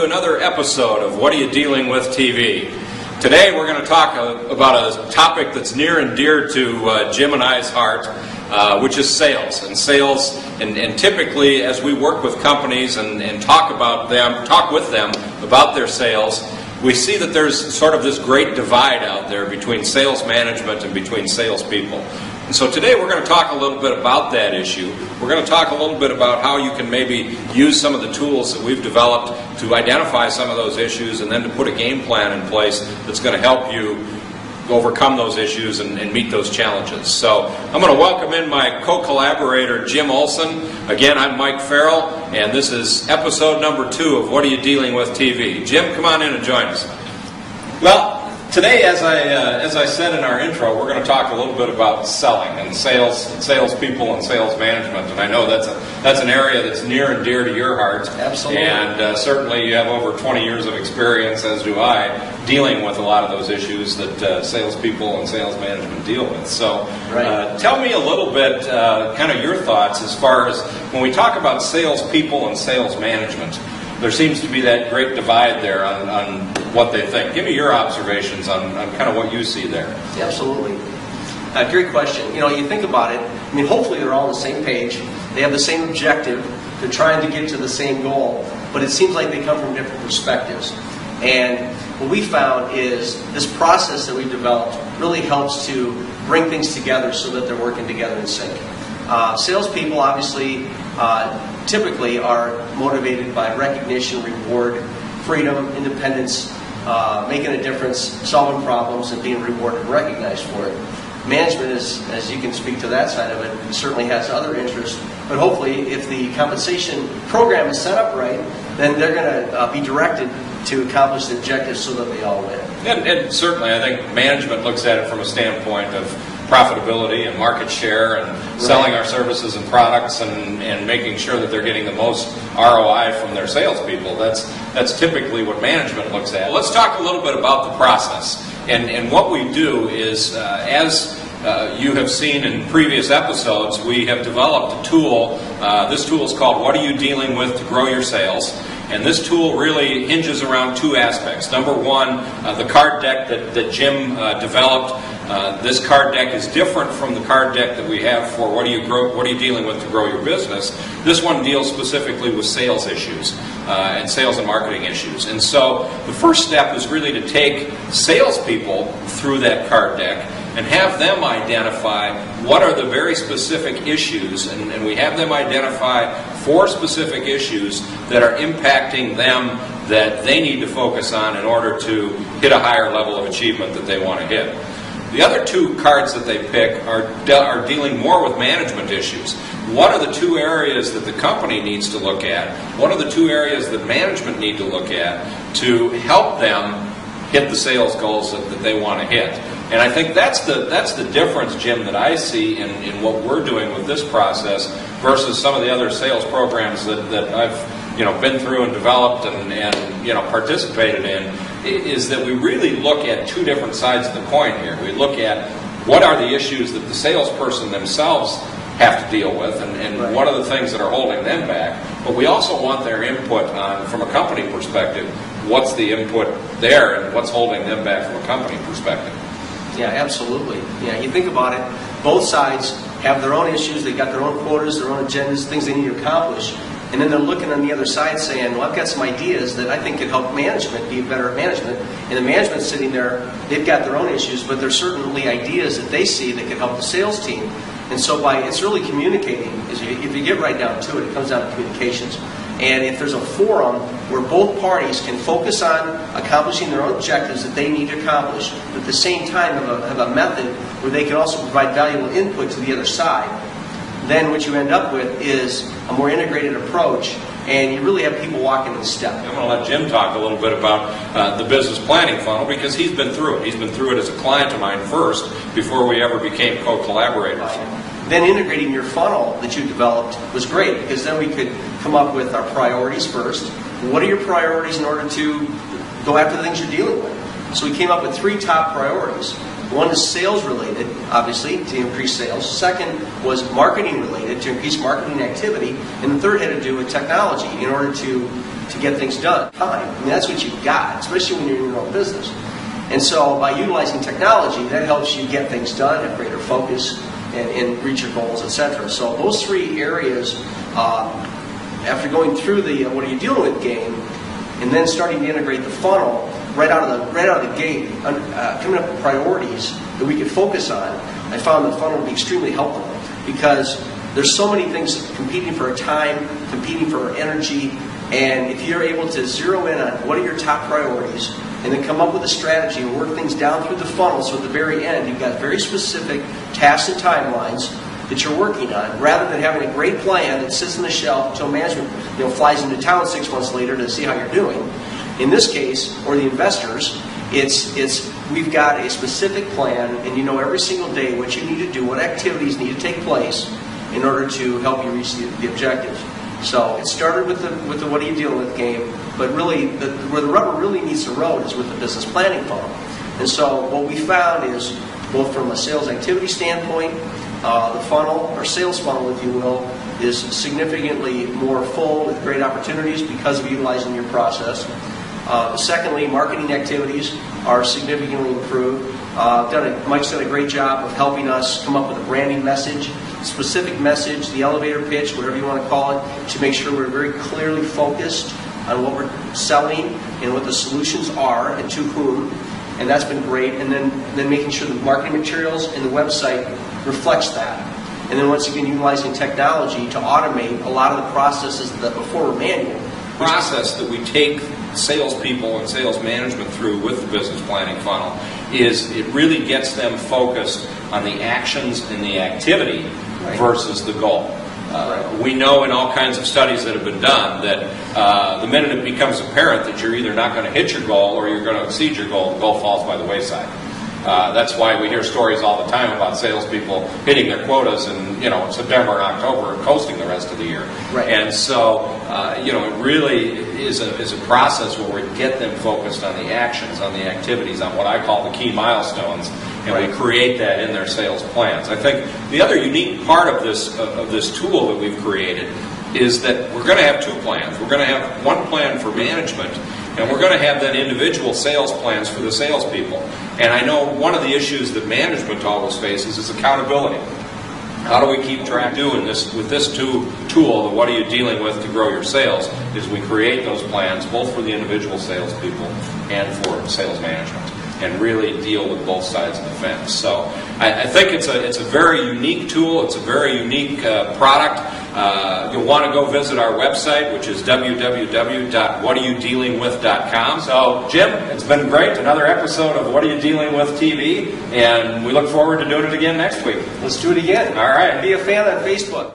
to another episode of What Are You Dealing With TV. Today we're going to talk about a topic that's near and dear to Jim and I's heart, which is sales. And typically as we work with companies and talk with them about their sales, we see that there's sort of this great divide out there between sales management and between salespeople. And so today we're going to talk a little bit about that issue. We're going to talk a little bit about how you can maybe use some of the tools that we've developed to identify some of those issues and then to put a game plan in place that's going to help you overcome those issues and meet those challenges. So I'm going to welcome in my co-collaborator Jim Olson. Again, I'm Mike Ferrell, and this is episode number 2 of What Are You Dealing With TV. Jim, come on in and join us. Well, today, as I said in our intro, we're going to talk a little bit about selling and salespeople and sales management. And I know that's an area that's near and dear to your heart. Absolutely. And certainly you have over 20 years of experience, as do I, dealing with a lot of those issues that salespeople and sales management deal with. So tell me a little bit, kind of your thoughts as far as when we talk about salespeople and sales management. There seems to be that great divide there on what they think. Give me your observations on kind of what you see there. Yeah, absolutely. Great question. You know, you think about it, I mean, hopefully they're all on the same page. They have the same objective. They're trying to get to the same goal. But it seems like they come from different perspectives. And what we found is this process that we've developed really helps to bring things together so that they're working together in sync. Salespeople, obviously, typically are motivated by recognition, reward, freedom, independence, making a difference, solving problems, and being rewarded and recognized for it. Management is, as you can speak to that side of it, certainly has other interests, but hopefully if the compensation program is set up right, then they're going to be directed to accomplish the objectives so that they all win. And certainly I think management looks at it from a standpoint of profitability and market share and selling our services and products and making sure that they're getting the most ROI from their salespeople. That's typically what management looks at. Let's talk a little bit about the process. And what we do is, as you have seen in previous episodes, we have developed a tool. This tool is called What Are You Dealing With to Grow Your Sales? And this tool really hinges around 2 aspects. Number one, the card deck that Jim developed. This card deck is different from the card deck that we have for what are you dealing with to grow your business. This one deals specifically with sales issues and sales and marketing issues. And so the first step is really to take salespeople through that card deck and have them identify what are the very specific issues, and we have them identify 4 specific issues that are impacting them that they need to focus on in order to hit a higher level of achievement that they want to hit. The other 2 cards that they pick are dealing more with management issues. What are the 2 areas that the company needs to look at? What are the 2 areas that management need to look at to help them hit the sales goals that they want to hit? And I think that's the difference, Jim, that I see in what we're doing with this process versus some of the other sales programs that I've been through and developed and participated in, is that we really look at 2 different sides of the coin here. We look at what are the issues that the salesperson themselves have to deal with and what are the things that are holding them back. But we also want their input on, from a company perspective, what's the input there and what's holding them back from a company perspective. Yeah, absolutely. Yeah, you think about it, both sides have their own issues, they've got their own quotas, their own agendas, things they need to accomplish. And then they're looking on the other side saying, well, I've got some ideas that I think could help management be better at management. And the management's sitting there, they've got their own issues, but there's certainly ideas that they see that could help the sales team. And so it's really communicating. If you get right down to it comes down to communications. And if there's a forum where both parties can focus on accomplishing their own objectives that they need to accomplish, but at the same time have a method where they can also provide valuable input to the other side, then what you end up with is a more integrated approach, and you really have people walking in step. I'm going to let Jim talk a little bit about the business planning funnel because he's been through it. He's been through it as a client of mine first before we ever became co-collaborators. Then integrating your funnel that you developed was great because then we could come up with our priorities first. What are your priorities in order to go after the things you're dealing with? So we came up with 3 top priorities. One is sales related, obviously, to increase sales. Second was marketing related, to increase marketing activity. And the third had to do with technology in order to to get things done. Time. I mean, that's what you've got, especially when you're in your own business. And so by utilizing technology, that helps you get things done, have greater focus, and reach your goals, etc. So those three areas, after going through the what are you dealing with game, and then starting to integrate the funnel right out of the gate, coming up with priorities that we could focus on, I found the funnel to be extremely helpful because there's so many things competing for our time, competing for our energy, and if you're able to zero in on what are your top priorities and then come up with a strategy and work things down through the funnel so at the very end you've got very specific tasks and timelines that you're working on, rather than having a great plan that sits on the shelf until management flies into town 6 months later to see how you're doing. In this case, or the investors, it's we've got a specific plan, and you know every single day what you need to do, what activities need to take place in order to help you reach the objectives. So it started with the what are you dealing with game, but really where the rubber really meets the road is with the business planning funnel. And so what we found is, both from a sales activity standpoint, the funnel, or sales funnel if you will, is significantly more full with great opportunities because of utilizing your process. Secondly, marketing activities are significantly improved. Mike's done a great job of helping us come up with a branding message, specific message, the elevator pitch, whatever you want to call it, to make sure we're very clearly focused on what we're selling and what the solutions are and to whom. And that's been great. And then making sure the marketing materials and the website reflects that. And then once again, utilizing technology to automate a lot of the processes that before were manual. Process that we take salespeople and sales management through with the business planning funnel is it really gets them focused on the actions and the activity versus the goal. We know in all kinds of studies that have been done that the minute it becomes apparent that you're either not going to hit your goal or you're going to exceed your goal, the goal falls by the wayside. That's why we hear stories all the time about salespeople hitting their quotas in September and October and coasting the rest of the year. Right. And so it really is a process where we get them focused on the actions, on the activities, on what I call the key milestones, and we create that in their sales plans. I think the other unique part of this tool that we've created is that we're going to have two plans. We're going to have one plan for management, and we're going to have then individual sales plans for the salespeople. And I know one of the issues that management always faces is accountability. How do we keep track doing this with this tool, the what are you dealing with to grow your sales, is we create those plans both for the individual salespeople and for sales management, and really deal with both sides of the fence. So I think it's a very unique tool. It's a very unique product. You'll want to go visit our website, which is www.whatareyouddealingwith.com. So, Jim, it's been great. Another episode of What Are You Dealing With TV, and we look forward to doing it again next week. Let's do it again. All right. Be a fan on Facebook.